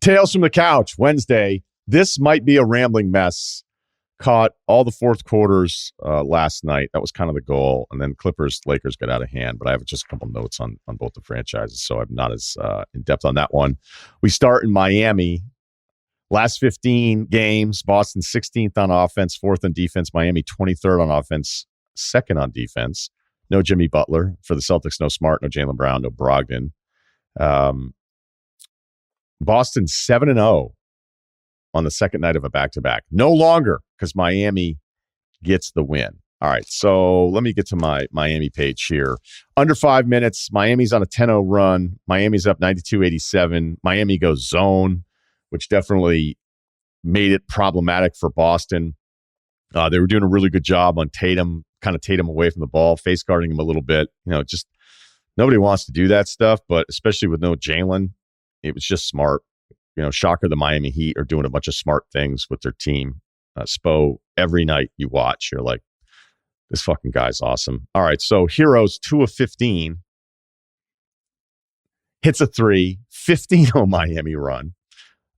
Tales from the Couch, Wednesday. This might be a rambling mess. Caught all the fourth quarters last night. That was kind of the goal. And then Lakers got out of hand. But I have just a couple notes on both the franchises, so I'm not as in-depth on that one. We start in Miami. Last 15 games, Boston 16th on offense, 4th on defense. Miami 23rd on offense, 2nd on defense. No Jimmy Butler. For the Celtics, no Smart, no Jaylen Brown, no Brogdon. Boston 7-0 on the second night of a back-to-back. No longer, because Miami gets the win. All right, so let me get to my Miami page here. Under 5 minutes, Miami's on a 10-0 run. Miami's up 92-87. Miami goes zone, which definitely made it problematic for Boston. They were doing a really good job on Tatum, kind of Tatum away from the ball, face guarding him a little bit. Just nobody wants to do that stuff, but especially with no Jaylen, it was just smart. Shocker, the Miami Heat are doing a bunch of smart things with their team. Spo, every night you watch, you're like, this fucking guy's awesome. All right, so Heroes 2 of 15. Hits a 3, 15-0 Miami run.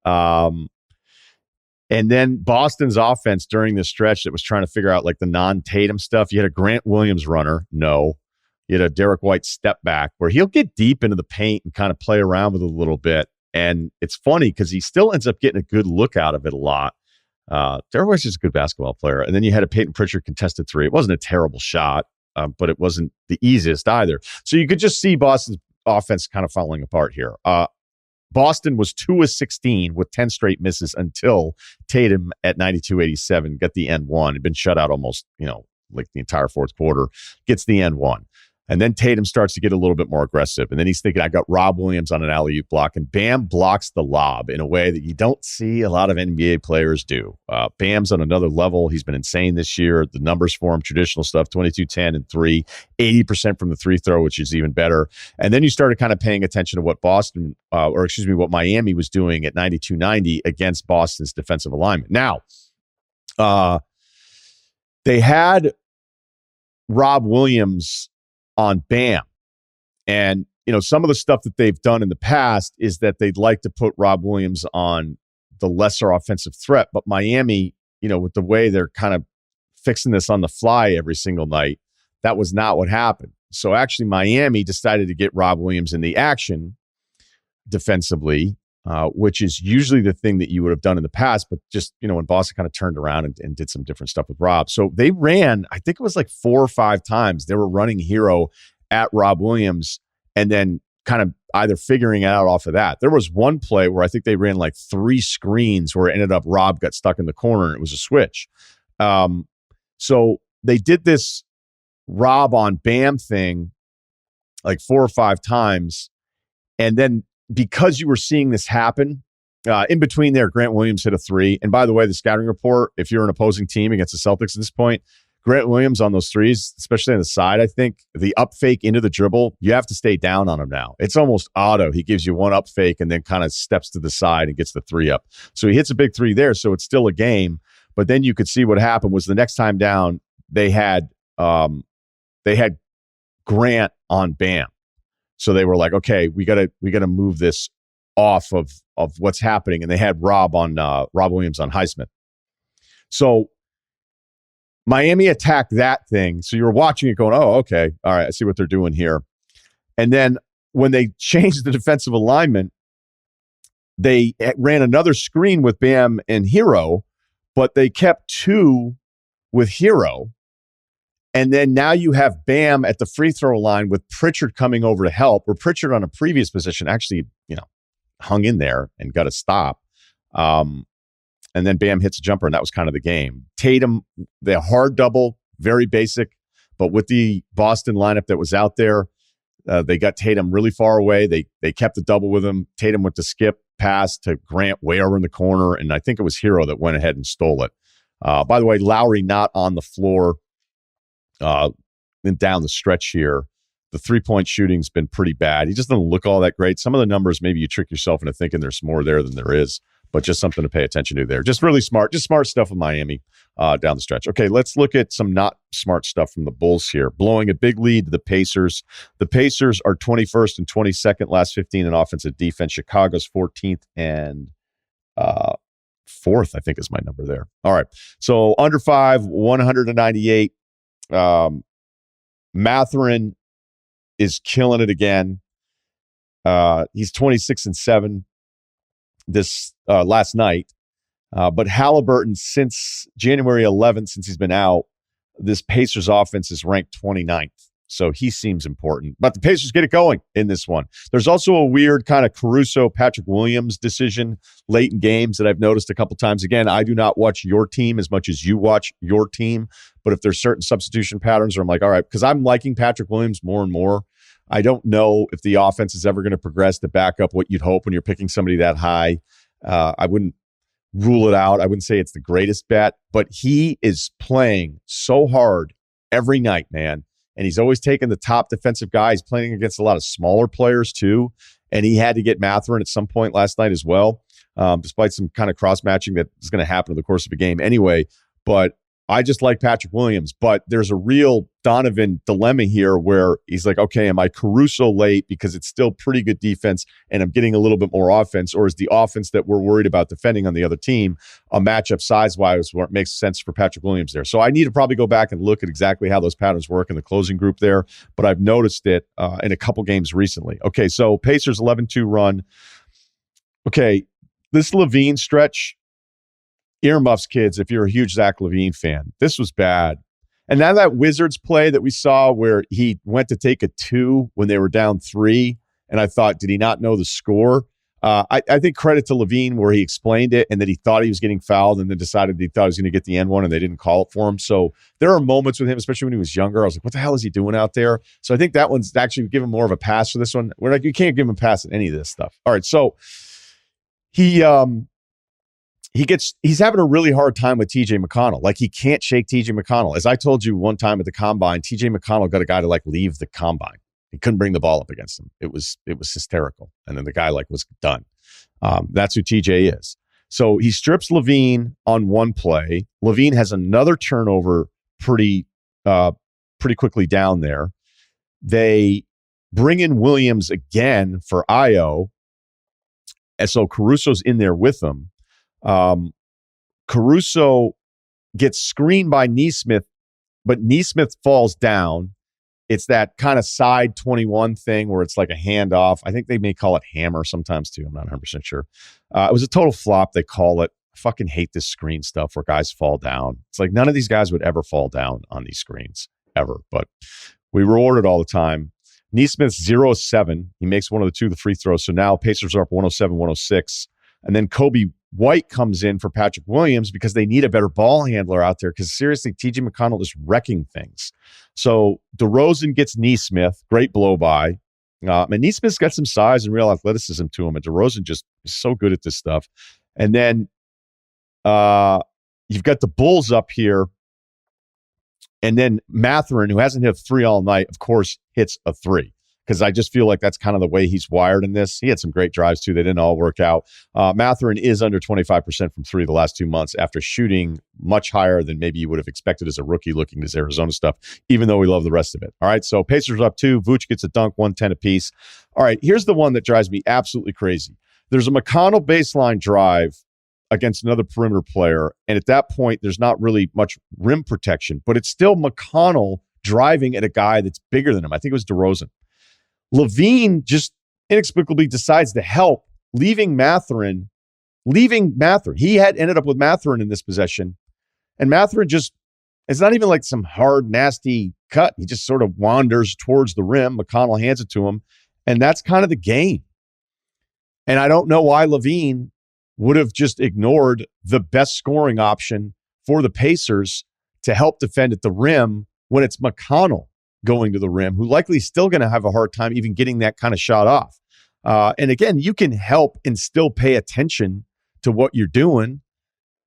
And then Boston's offense during this stretch that was trying to figure out like the non-Tatum stuff. You had a Grant Williams runner. No. You had a Derek White step back where he'll get deep into the paint and kind of play around with it a little bit. And it's funny because he still ends up getting a good look out of it a lot. Derek White's just a good basketball player. And then you had a Peyton Pritchard contested 3. It wasn't a terrible shot, but it wasn't the easiest either. So you could just see Boston's offense kind of falling apart here. Boston was 2 of 16 with 10 straight misses until Tatum at 92-87 got the end one. Had been shut out almost, like the entire fourth quarter, gets the end one. And then Tatum starts to get a little bit more aggressive. And then he's thinking, I got Rob Williams on an alley-oop block. And Bam blocks the lob in a way that you don't see a lot of NBA players do. Bam's on another level. He's been insane this year. The numbers for him, traditional stuff, 22, 10, and 3, 80% from the free throw, which is even better. And then you started kind of paying attention to what what Miami was doing at 92-90 against Boston's defensive alignment. Now, they had Rob Williams on Bam. And, some of the stuff that they've done in the past is that they'd like to put Rob Williams on the lesser offensive threat. But Miami, with the way they're kind of fixing this on the fly every single night, that was not what happened. So actually Miami decided to get Rob Williams in the action defensively, which is usually the thing that you would have done in the past. But just, when Boston kind of turned around and did some different stuff with Rob. So they ran, I think it was like 4 or 5 times. They were running hero at Rob Williams and then kind of either figuring it out off of that. There was one play where I think they ran like 3 screens where it ended up Rob got stuck in the corner and it was a switch. So they did this Rob on Bam thing like 4 or 5 times. And then because you were seeing this happen, in between there, Grant Williams hit a 3. And by the way, the scouting report, if you're an opposing team against the Celtics at this point, Grant Williams on those 3s, especially on the side, I think, the up fake into the dribble, you have to stay down on him now. It's almost auto. He gives you one up fake and then kind of steps to the side and gets the 3 up. So he hits a big 3 there, so it's still a game. But then you could see what happened was the next time down, they had Grant on Bam. So they were like, okay, we gotta move this off of what's happening, and they had Rob Williams on Highsmith. So Miami attacked that thing. So you were watching it going, oh, okay, all right, I see what they're doing here. And then when they changed the defensive alignment, they ran another screen with Bam and Hero, but they kept 2 with Hero. And then now you have Bam at the free throw line with Pritchard coming over to help, where Pritchard on a previous position actually, hung in there and got a stop. And then Bam hits a jumper, and that was kind of the game. Tatum, the hard double, very basic, but with the Boston lineup that was out there, they got Tatum really far away. They kept the double with him. Tatum went to skip, pass to Grant way over in the corner, and I think it was Hero that went ahead and stole it. By the way, Lowry not on the floor. Then down the stretch here, the 3-point shooting's been pretty bad. He just doesn't look all that great. Some of the numbers, maybe you trick yourself into thinking there's more there than there is, but just something to pay attention to there. Just really smart stuff with Miami down the stretch. Okay, let's look at some not smart stuff from the Bulls here. Blowing a big lead to the Pacers. The Pacers are 21st and 22nd last 15 in offensive defense. Chicago's 14th and fourth, I think is my number there. All right. So under 5, 198. Mathurin is killing it again. He's 26-7 this last night. But Halliburton, since January 11th, since he's been out, this Pacers offense is ranked 29th. So he seems important. But the Pacers get it going in this one. There's also a weird kind of Caruso-Patrick Williams decision late in games that I've noticed a couple times. Again, I do not watch your team as much as you watch your team. But if there's certain substitution patterns where I'm like, all right, because I'm liking Patrick Williams more and more. I don't know if the offense is ever going to progress to back up what you'd hope when you're picking somebody that high. I wouldn't rule it out. I wouldn't say it's the greatest bet, but he is playing so hard every night, man. And he's always taking the top defensive guy. He's playing against a lot of smaller players too. And he had to get Mathurin at some point last night as well, despite some kind of cross-matching that is going to happen in the course of a game anyway. But I just like Patrick Williams, but there's a real Donovan dilemma here where he's like, okay, am I Caruso late because it's still pretty good defense and I'm getting a little bit more offense, or is the offense that we're worried about defending on the other team a matchup size-wise where it makes sense for Patrick Williams there? So I need to probably go back and look at exactly how those patterns work in the closing group there, but I've noticed it in a couple games recently. Okay, so Pacers 11-2 run. Okay, this LaVine stretch, earmuffs, kids, if you're a huge Zach LaVine fan. This was bad. And now that Wizards play that we saw where he went to take a 2 when they were down 3, and I thought, did he not know the score? I think credit to LaVine where he explained it and that he thought he was getting fouled and then decided he thought he was going to get the N1 and they didn't call it for him. So there are moments with him, especially when he was younger. I was like, what the hell is he doing out there? So I think that one's actually given more of a pass for this one. We're like, you can't give him a pass at any of this stuff. All right, so he's having a really hard time with TJ McConnell. Like, he can't shake TJ McConnell. As I told you one time at the combine, TJ McConnell got a guy to like leave the combine. He couldn't bring the ball up against him. It was hysterical. And then the guy like was done. That's who TJ is. So he strips LaVine on one play. LaVine has another turnover pretty quickly down there. They bring in Williams again for Io. And so Caruso's in there with them. Caruso gets screened by Nesmith, but Nesmith falls down. It's that kind of side 21 thing where it's like a handoff. I think they may call it hammer sometimes too. I'm not 100% sure. It was a total flop, they call it. I fucking hate this screen stuff where guys fall down. It's like none of these guys would ever fall down on these screens, ever. But we reward it all the time. Nesmith's 0-7. He makes one of the free throws. So now Pacers are up 107-106. And then Kobe White comes in for Patrick Williams because they need a better ball handler out there because seriously, TJ McConnell is wrecking things. So DeRozan gets Nesmith, great blow by. And Nesmith's got some size and real athleticism to him, and DeRozan just is so good at this stuff. And then you've got the Bulls up here, and then Mathurin, who hasn't hit a 3 all night, of course, hits a 3. Because I just feel like that's kind of the way he's wired in this. He had some great drives, too. They didn't all work out. Mathurin is under 25% from 3 the last 2 months after shooting much higher than maybe you would have expected as a rookie looking at his Arizona stuff, even though we love the rest of it. All right, so Pacers up 2. Vooch gets a dunk, 110 apiece. All right, here's the one that drives me absolutely crazy. There's a McConnell baseline drive against another perimeter player, and at that point, there's not really much rim protection, but it's still McConnell driving at a guy that's bigger than him. I think it was DeRozan. LaVine just inexplicably decides to help, leaving Mathurin. He had ended up with Mathurin in this possession. And Mathurin just, it's not even like some hard, nasty cut. He just sort of wanders towards the rim. McConnell hands it to him. And that's kind of the game. And I don't know why LaVine would have just ignored the best scoring option for the Pacers to help defend at the rim when it's McConnell going to the rim, who likely is still going to have a hard time even getting that kind of shot off. And again, you can help and still pay attention to what you're doing.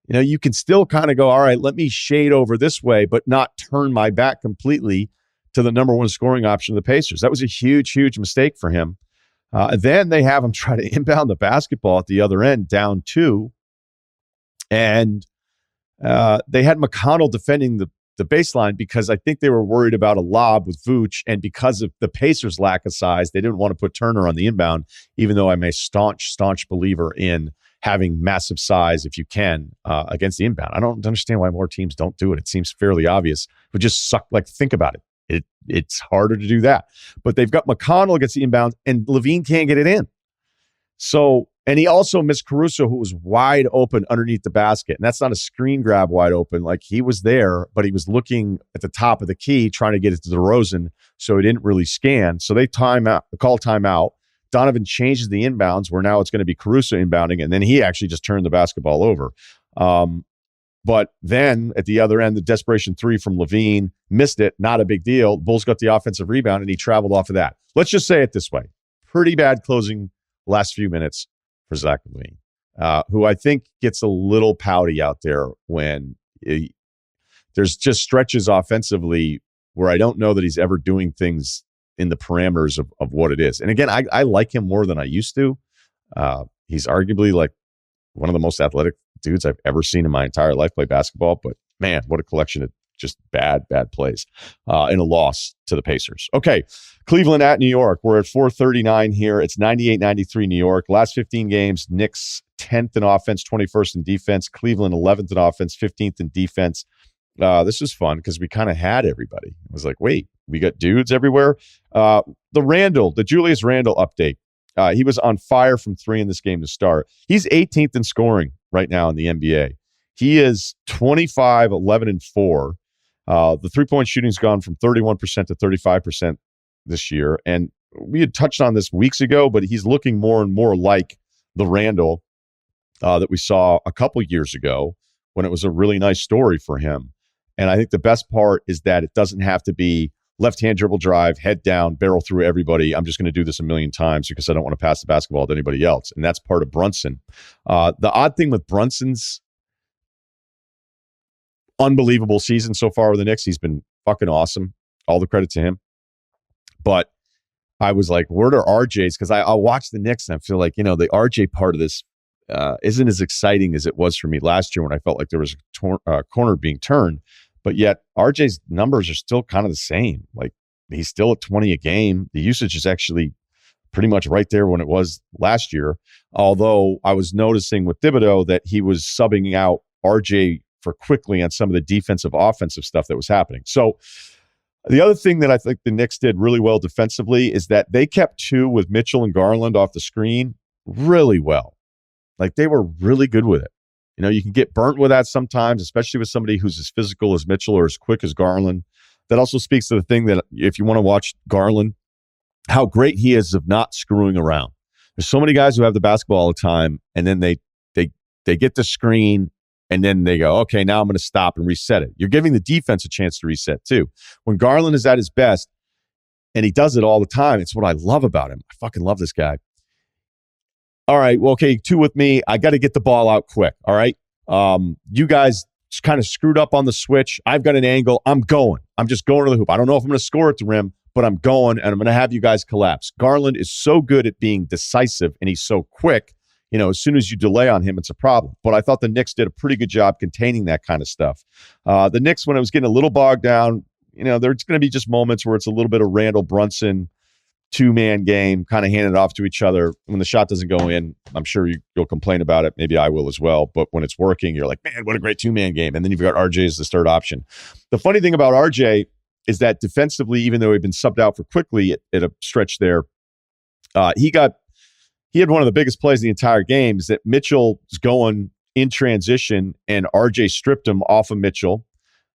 You know, you can still kind of go, all right, let me shade over this way, but not turn my back completely to the number one scoring option of the Pacers. That was a huge, huge mistake for him. Then they have him try to inbound the basketball at the other end, down 2. And they had McConnell defending the baseline because I think they were worried about a lob with Vooch, and because of the Pacers' lack of size, they didn't want to put Turner on the inbound, even though I'm a staunch believer in having massive size if you can against the inbound. I don't understand why more teams don't do it. It seems fairly obvious. It would just suck. Like, think about it. It's harder to do that. But they've got McConnell against the inbound, and Levine can't get it in. So, and he also missed Caruso, who was wide open underneath the basket. And that's not a screen grab wide open. Like, he was there, but he was looking at the top of the key trying to get it to DeRozan, so he didn't really scan. So they call timeout. Donovan changes the inbounds, where now it's going to be Caruso inbounding, and then he actually just turned the basketball over. But then at the other end, the desperation three from Levine, missed it, not a big deal. Bulls got the offensive rebound, and he traveled off of that. Let's just say it this way. Pretty bad closing last few minutes for Zach Levine, who I think gets a little pouty out there when there's just stretches offensively where I don't know that he's ever doing things in the parameters of what it is. And again, I like him more than I used to. He's arguably like one of the most athletic dudes I've ever seen in my entire life play basketball. But man, what a collection of just bad plays in a loss to the Pacers. Okay, Cleveland at New York. We're at 4:39 here. It's 98-93 New York. Last 15 games, Knicks 10th in offense, 21st in defense. Cleveland 11th in offense, 15th in defense. This was fun because we kind of had everybody. It was like, wait, we got dudes everywhere. The Julius Randle update. He was on fire from three in this game to start. He's 18th in scoring right now in the NBA. He is 25, 11, and 4. The three-point shooting's gone from 31% to 35% this year. And we had touched on this weeks ago, but he's looking more and more like the Randle that we saw a couple years ago when it was a really nice story for him. And I think the best part is that it doesn't have to be left-hand dribble drive, head down, barrel through everybody. I'm just going to do this a million times because I don't want to pass the basketball to anybody else. And that's part of Brunson. The odd thing with Brunson's unbelievable season so far with the Knicks, he's been fucking awesome. All the credit to him. But I was like, where are RJ's? Because I watch the Knicks and I feel like, the RJ part of this isn't as exciting as it was for me last year when I felt like there was a corner being turned. But yet RJ's numbers are still kind of the same. Like, he's still at 20 a game. The usage is actually pretty much right there when it was last year. Although I was noticing with Thibodeau that he was subbing out RJ for quickly on some of the defensive, offensive stuff that was happening. So the other thing that I think the Knicks did really well defensively is that they kept two with Mitchell and Garland off the screen really well. Like, they were really good with it. You can get burnt with that sometimes, especially with somebody who's as physical as Mitchell or as quick as Garland. That also speaks to the thing that if you want to watch Garland, how great he is of not screwing around. There's so many guys who have the basketball all the time, and then they get the screen, and then they go, okay, now I'm going to stop and reset it. You're giving the defense a chance to reset too. When Garland is at his best, and he does it all the time, it's what I love about him. I fucking love this guy. All right, well, okay, two with me. I got to get the ball out quick, all right? You guys kind of screwed up on the switch. I've got an angle. I'm going. I'm just going to the hoop. I don't know if I'm going to score at the rim, but I'm going, and I'm going to have you guys collapse. Garland is so good at being decisive, and he's so quick. As soon as you delay on him, it's a problem. But I thought the Knicks did a pretty good job containing that kind of stuff. The Knicks, when it was getting a little bogged down, there's going to be just moments where it's a little bit of Randall Brunson, two-man game, kind of handing it off to each other. When the shot doesn't go in, I'm sure you'll complain about it. Maybe I will as well. But when it's working, you're like, man, what a great two-man game. And then you've got RJ as the third option. The funny thing about RJ is that defensively, even though he'd been subbed out for quickly at a stretch there, he had one of the biggest plays in the entire game is that Mitchell's going in transition and RJ stripped him off of Mitchell.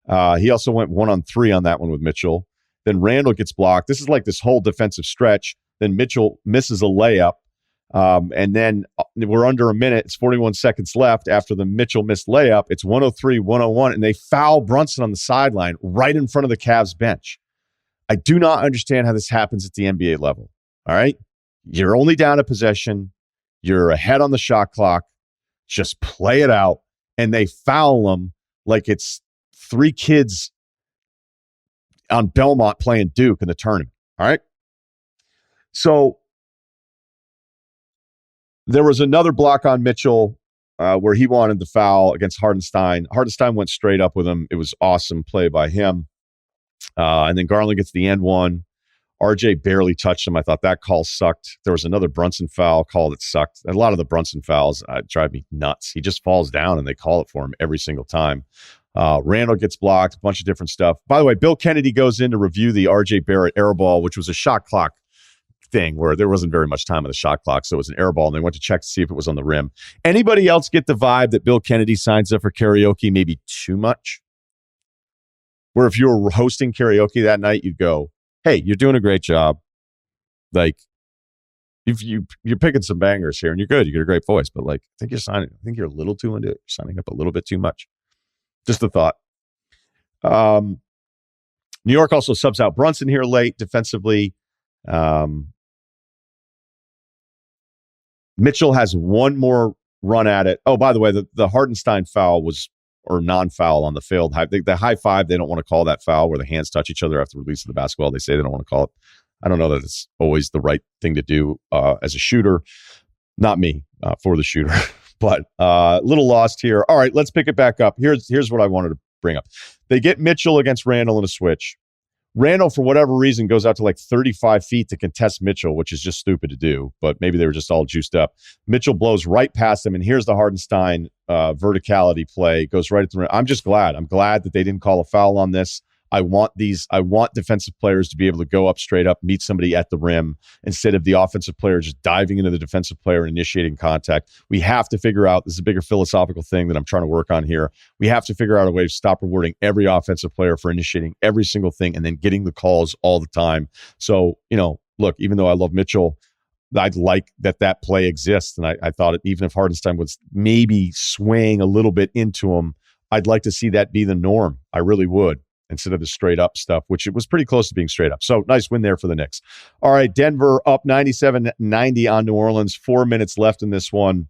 He also went 1-on-3 on that one with Mitchell. Then Randall gets blocked. This is like this whole defensive stretch. Then Mitchell misses a layup. And then we're under a minute. It's 41 seconds left after the Mitchell missed layup. It's 103, 101, and they foul Brunson on the sideline right in front of the Cavs bench. I do not understand how this happens at the NBA level. All right? You're only down a possession. You're ahead on the shot clock. Just play it out. And they foul him like it's three kids on Belmont playing Duke in the tournament. All right. So there was another block on Mitchell where he wanted the foul against Hardenstein. Hardenstein went straight up with him. It was awesome play by him. And then Garland gets the end one. RJ barely touched him. I thought that call sucked. There was another Brunson foul call that sucked. A lot of the Brunson fouls drive me nuts. He just falls down and they call it for him every single time. Randall gets blocked, a bunch of different stuff. By the way, Bill Kennedy goes in to review the RJ Barrett air ball, which was a shot clock thing where there wasn't very much time on the shot clock, so it was an air ball, and they went to check to see if it was on the rim. Anybody else get the vibe that Bill Kennedy signs up for karaoke maybe too much? Where if you were hosting karaoke that night, you'd go, hey, you're doing a great job. Like, you're picking some bangers here, and you're good. You got a great voice, but like, I think you're a little too into it. You're signing up a little bit too much. Just a thought. New York also subs out Brunson here late defensively. Mitchell has one more run at it. Oh, by the way, the Hartenstein foul was, or non-foul on the failed the high five. They don't want to call that foul where the hands touch each other after release of the basketball. They say they don't want to call it. I don't know that it's always the right thing to do as a shooter. Not me for the shooter, but a little lost here. All right, let's pick it back up. Here's what I wanted to bring up. They get Mitchell against Randall in a switch. Randall, for whatever reason, goes out to like 35 feet to contest Mitchell, which is just stupid to do, but maybe they were just all juiced up. Mitchell blows right past him, and here's the Hartenstein verticality play. Goes right at the rim. I'm just glad. I'm glad that they didn't call a foul on this. I want defensive players to be able to go up straight up, meet somebody at the rim, instead of the offensive player just diving into the defensive player and initiating contact. We have to figure out, this is a bigger philosophical thing that I'm trying to work on here. We have to figure out a way to stop rewarding every offensive player for initiating every single thing and then getting the calls all the time. So, look, even though I love Mitchell, I'd like that play exists. And I thought even if Hartenstein was maybe swaying a little bit into him, I'd like to see that be the norm. I really would. Instead of the straight up stuff, which it was pretty close to being straight up. So nice win there for the Knicks. All right, Denver up 97-90 on New Orleans. 4 minutes left in this one.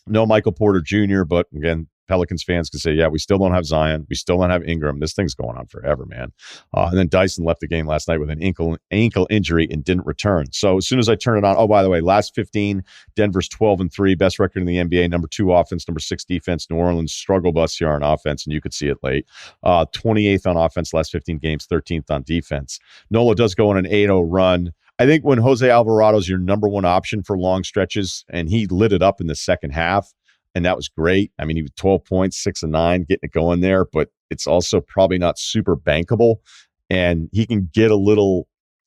No Michael Porter Jr., but again, Pelicans fans can say, yeah, we still don't have Zion. We still don't have Ingram. This thing's going on forever, man. And then Dyson left the game last night with an ankle injury and didn't return. So as soon as I turn it on, oh, by the way, last 15, Denver's 12-3, best record in the NBA, number 2 offense, number 6 defense. New Orleans struggle bus here on offense, and you could see it late. 28th on offense, last 15 games, 13th on defense. Nola does go on an 8-0 run. I think when Jose Alvarado's your number one option for long stretches, and he lit it up in the second half, and that was great. I mean, he was 12 points, 6 of 9, getting it going there, but it's also probably not super bankable. And he can get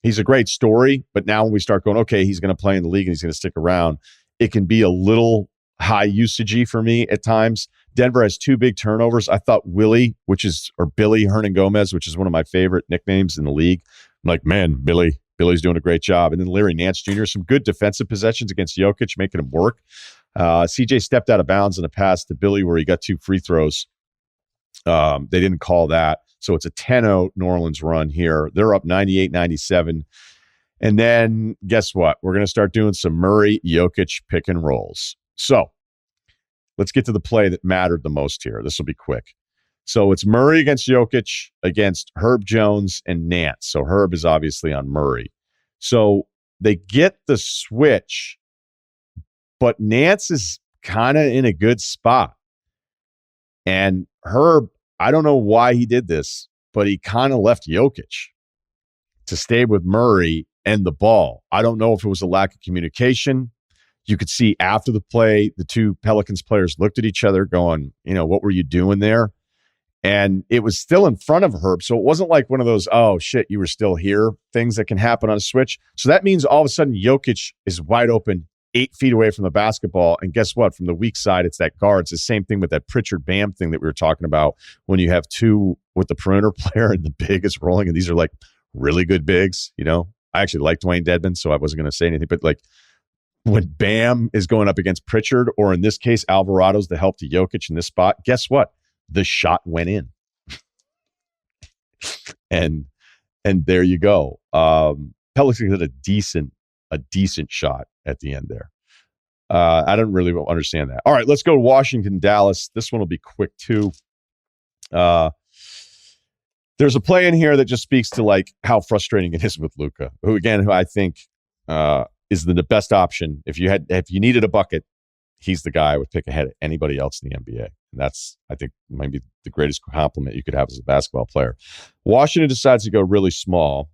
he's a great story, but now when we start going, okay, he's going to play in the league and he's going to stick around, it can be a little high usagey for me at times. Denver has 2 big turnovers. I thought Billy Hernangomez, which is one of my favorite nicknames in the league. I'm like, man, Billy's doing a great job. And then Larry Nance Jr., some good defensive possessions against Jokic, making him work. CJ stepped out of bounds in a pass to Billy where he got 2 free throws. They didn't call that. So it's a 10-0 New Orleans run here. They're up 98-97. And then guess what? We're going to start doing some Murray-Jokic pick and rolls. So let's get to the play that mattered the most here. This will be quick. So it's Murray against Jokic against Herb Jones and Nance. So Herb is obviously on Murray. So they get the switch, but Nance is kind of in a good spot. And Herb, I don't know why he did this, but he kind of left Jokic to stay with Murray and the ball. I don't know if it was a lack of communication. You could see after the play, the 2 Pelicans players looked at each other going, what were you doing there? And it was still in front of Herb. So it wasn't like one of those, oh, shit, you were still here, things that can happen on a switch. So that means all of a sudden Jokic is wide open 8 feet away from the basketball. And guess what? From the weak side, it's that guard. It's the same thing with that Pritchard Bam thing that we were talking about when you have 2 with the perimeter player and the big is rolling. And these are like really good bigs. I actually like Dwayne Dedmon, so I wasn't going to say anything. But like when Bam is going up against Pritchard, or in this case, Alvarado's the help to Jokic in this spot, guess what? The shot went in. and there you go. Pelicans had a decent shot at the end there. I don't really understand that. All right, let's go to Washington, Dallas. This one will be quick too. There's a play in here that just speaks to like how frustrating it is with Luka, who I think is the best option. If you needed a bucket, he's the guy I would pick ahead of anybody else in the NBA. And that's, I think, maybe the greatest compliment you could have as a basketball player. Washington decides to go really small.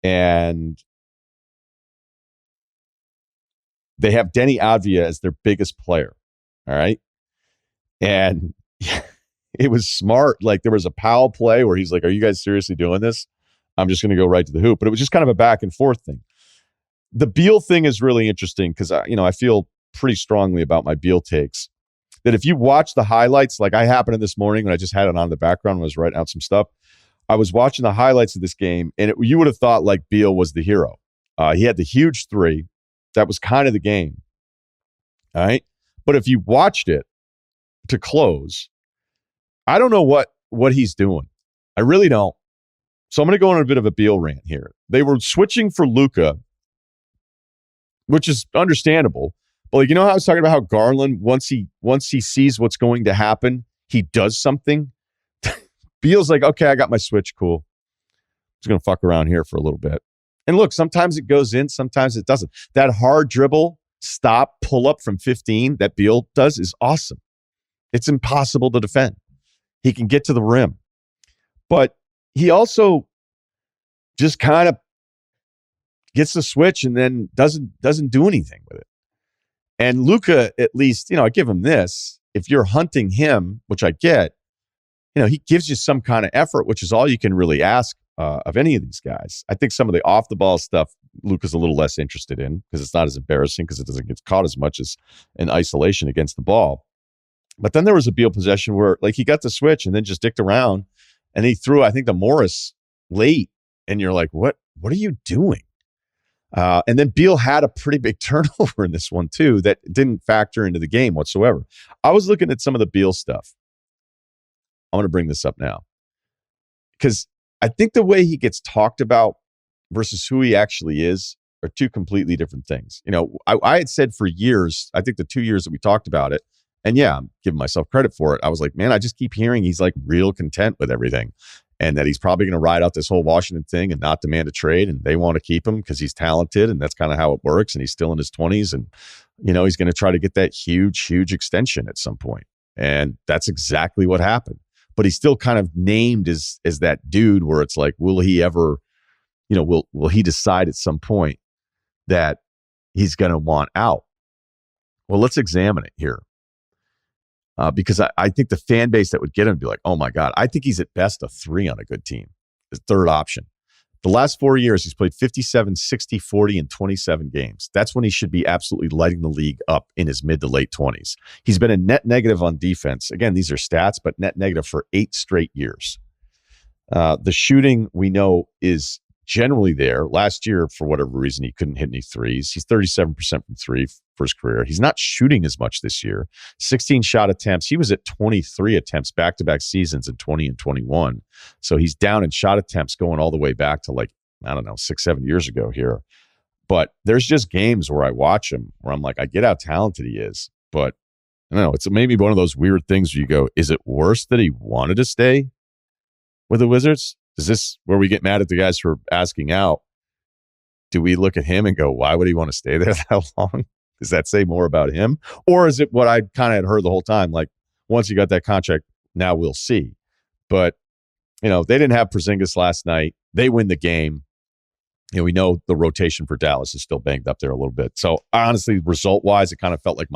And they have Denny Avdia as their biggest player. All right. And it was smart. Like there was a Powell play where he's like, are you guys seriously doing this? I'm just going to go right to the hoop. But it was just kind of a back and forth thing. The Beal thing is really interesting because, I feel pretty strongly about my Beal takes. That if you watch the highlights, like I happened in this morning when I just had it on in the background and was writing out some stuff, I was watching the highlights of this game, and you would have thought like Beal was the hero. He had the huge three. That was kind of the game. All right. But if you watched it to close, I don't know what he's doing. I really don't. So I'm going to go on a bit of a Beal rant here. They were switching for Luka, which is understandable. But like, how I was talking about how Garland, once he sees what's going to happen, he does something. Beal's like, okay, I got my switch. Cool. I'm just going to fuck around here for a little bit. And look, sometimes it goes in, sometimes it doesn't. That hard dribble, stop, pull up from 15 that Beal does is awesome. It's impossible to defend. He can get to the rim. But he also just kind of gets the switch and then doesn't do anything with it. And Luka, at least, I give him this. If you're hunting him, which I get, he gives you some kind of effort, which is all you can really ask of any of these guys. I think some of the off-the-ball stuff Luka's a little less interested in because it's not as embarrassing because it doesn't get caught as much as in isolation against the ball. But then there was a Beal possession where like he got the switch and then just dicked around and he threw, I think, the Morris late. And you're like, what are you doing? And then Beal had a pretty big turnover in this one too that didn't factor into the game whatsoever. I was looking at some of the Beal stuff. I'm going to bring this up now because I think the way he gets talked about versus who he actually is are two completely different things. I had said for years, I think the 2 years that we talked about it, and yeah, I'm giving myself credit for it. I was like, man, I just keep hearing he's like real content with everything and that he's probably going to ride out this whole Washington thing and not demand a trade. And they want to keep him because he's talented and that's kind of how it works. And he's still in his 20s and, he's going to try to get that huge, huge extension at some point. And that's exactly what happened. But he's still kind of named as that dude where it's like, will he ever, will he decide at some point that he's going to want out? Well, let's examine it here. Because I think the fan base that would get him would be like, oh my God, I think he's at best a 3 on a good team. His third option. The last 4 years, he's played 57, 60, 40, and 27 games. That's when he should be absolutely lighting the league up in his mid to late 20s. He's been a net negative on defense. Again, these are stats, but net negative for 8 straight years. The shooting we know is generally there. Last year, for whatever reason, he couldn't hit any threes. He's 37% from three for his career. He's not shooting as much this year. 16 shot attempts. He was at 23 attempts back-to-back seasons in 20 and 21. So he's down in shot attempts going all the way back to 6-7 years ago here. But there's just games where I watch him where I'm like, I get how talented he is. But I don't know, it's maybe one of those weird things where you go, is it worse that he wanted to stay with the Wizards? Is this where we get mad at the guys for asking out? Do we look at him and go, why would he want to stay there that long? Does that say more about him? Or is it what I kind of had heard the whole time? Like, once you got that contract, now we'll see. But, they didn't have Porzingis last night. They win the game. We know the rotation for Dallas is still banged up there a little bit. So, honestly, result-wise, it kind of felt like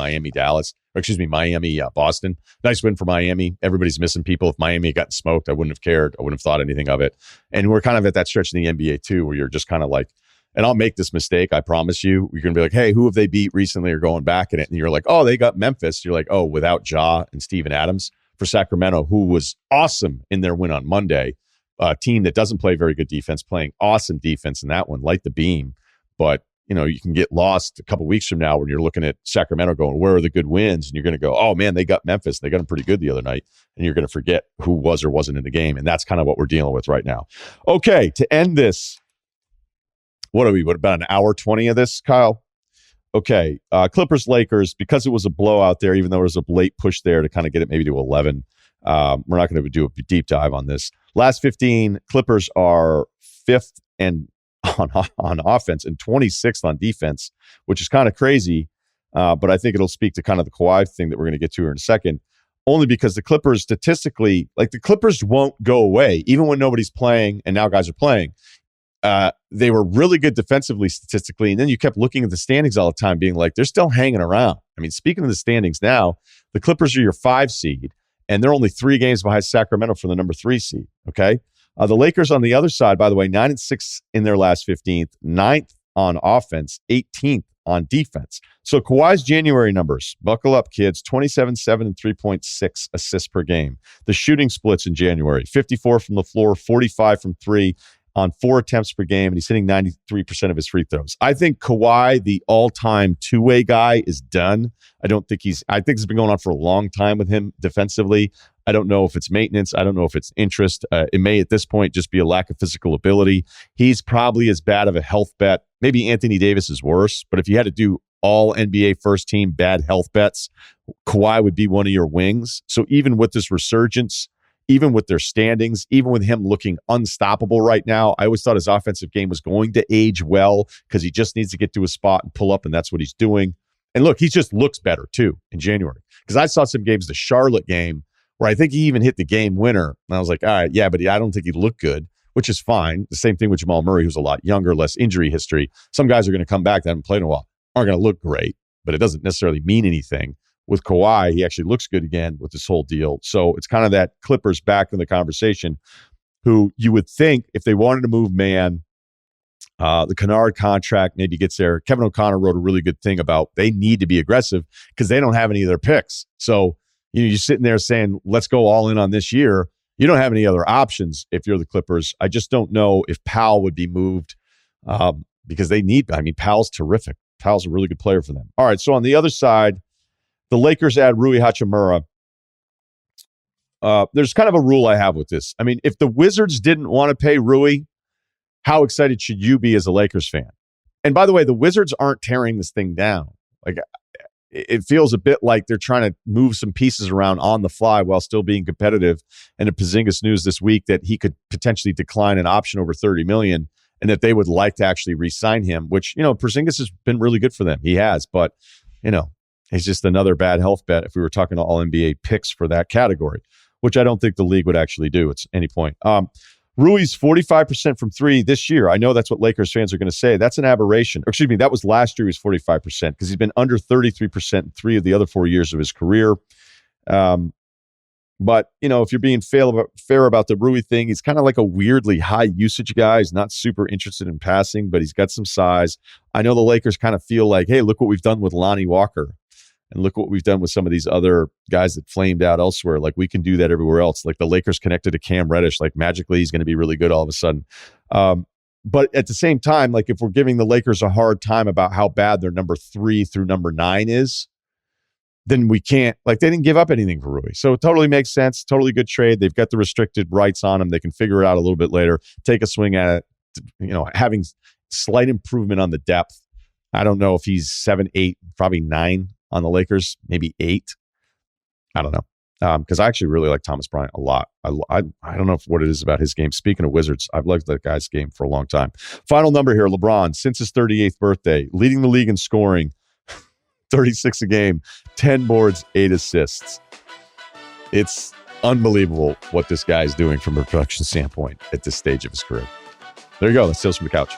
Boston. Nice win for Miami. Everybody's missing people. If Miami had gotten smoked, I wouldn't have cared. I wouldn't have thought anything of it. And we're kind of at that stretch in the NBA, too, where you're just kind of like, and I'll make this mistake, I promise you. You're going to be like, hey, who have they beat recently or going back in it? And you're like, oh, they got Memphis. You're like, oh, without Ja and Steven Adams for Sacramento, who was awesome in their win on Monday. A team that doesn't play very good defense, playing awesome defense in that one, light the beam. But, you can get lost a couple weeks from now when you're looking at Sacramento going, where are the good wins? And you're going to go, oh, man, they got Memphis. They got them pretty good the other night. And you're going to forget who was or wasn't in the game. And that's kind of what we're dealing with right now. Okay, to end this, what about an hour 20 of this, Kyle? Okay, Clippers-Lakers, because it was a blowout there, even though there was a late push there to kind of get it maybe to 11. We're not going to do a deep dive on this. Last 15, Clippers are 5th and on offense and 26th on defense, which is kind of crazy. But I think it'll speak to kind of the Kawhi thing that we're going to get to here in a second. Only because the Clippers statistically, the Clippers won't go away, even when nobody's playing and now guys are playing. They were really good defensively, statistically, and then you kept looking at the standings all the time, being like, they're still hanging around. I mean, speaking of the standings now, the Clippers are your 5 seed, and they're only 3 games behind Sacramento for the number 3 seed, okay? The Lakers on the other side, by the way, 9-6 in their last 15th, 9th on offense, 18th on defense. So Kawhi's January numbers, buckle up, kids, 27, 7, and 3.6 assists per game. The shooting splits in January, 54 from the floor, 45 from 3 on 4 attempts per game, and he's hitting 93% of his free throws. I think Kawhi, the all-time two-way guy, is done. I think it's been going on for a long time with him defensively. I don't know if it's maintenance. I don't know if it's interest. It may at this point just be a lack of physical ability. He's probably as bad of a health bet. Maybe Anthony Davis is worse, but if you had to do all NBA first team bad health bets, Kawhi would be one of your wings. So even with this resurgence, even with their standings, even with him looking unstoppable right now, I always thought his offensive game was going to age well because he just needs to get to a spot and pull up, and that's what he's doing. And look, he just looks better too in January, because I saw some games, the Charlotte game, where I think he even hit the game winner. And I was like, all right, yeah, but I don't think he looked good, which is fine. The same thing with Jamal Murray, who's a lot younger, less injury history. Some guys are going to come back that haven't played in a while, aren't going to look great, but it doesn't necessarily mean anything. With Kawhi, he actually looks good again with this whole deal. So it's kind of that Clippers back in the conversation, who you would think if they wanted to move man, the Kennard contract maybe gets there. Kevin O'Connor wrote a really good thing about they need to be aggressive because they don't have any of their picks. So you're sitting there saying, let's go all in on this year. You don't have any other options if you're the Clippers. I just don't know if Powell would be moved because they need, Powell's terrific. Powell's a really good player for them. All right, so on the other side, the Lakers add Rui Hachimura. There's kind of a rule I have with this. I mean, if the Wizards didn't want to pay Rui, how excited should you be as a Lakers fan? And by the way, the Wizards aren't tearing this thing down. Like, it feels a bit like they're trying to move some pieces around on the fly while still being competitive. And in Porzingis news this week that he could potentially decline an option over $30 million and that they would like to actually re-sign him, which, Porzingis has been really good for them. He has, but, it's just another bad health bet if we were talking to all NBA picks for that category, which I don't think the league would actually do at any point. Rui's 45% from 3 this year. I know that's what Lakers fans are going to say. That's an aberration. Or, excuse me, that was last year he was 45% because he's been under 33% in 3 of the other 4 years of his career. But, if you're being fair about the Rui thing, he's kind of like a weirdly high usage guy. He's not super interested in passing, but he's got some size. I know the Lakers kind of feel like, hey, look what we've done with Lonnie Walker. And look what we've done with some of these other guys that flamed out elsewhere. Like, we can do that everywhere else. Like, the Lakers connected to Cam Reddish. Like, magically, he's going to be really good all of a sudden. But at the same time, like, if we're giving the Lakers a hard time about how bad their number 3 through number 9 is, then we can't. Like, they didn't give up anything for Rui. So it totally makes sense. Totally good trade. They've got the restricted rights on him. They can figure it out a little bit later. Take a swing at it. Having slight improvement on the depth. I don't know if he's 7, 8, probably 9 on the Lakers, maybe 8. I don't know. Because I actually really like Thomas Bryant a lot. I don't know what it is about his game. Speaking of Wizards, I've liked that guy's game for a long time. Final number here, LeBron, since his 38th birthday, leading the league in scoring, 36 a game, 10 boards, 8 assists. It's unbelievable what this guy is doing from a production standpoint at this stage of his career. There you go. That's Tales from the Couch.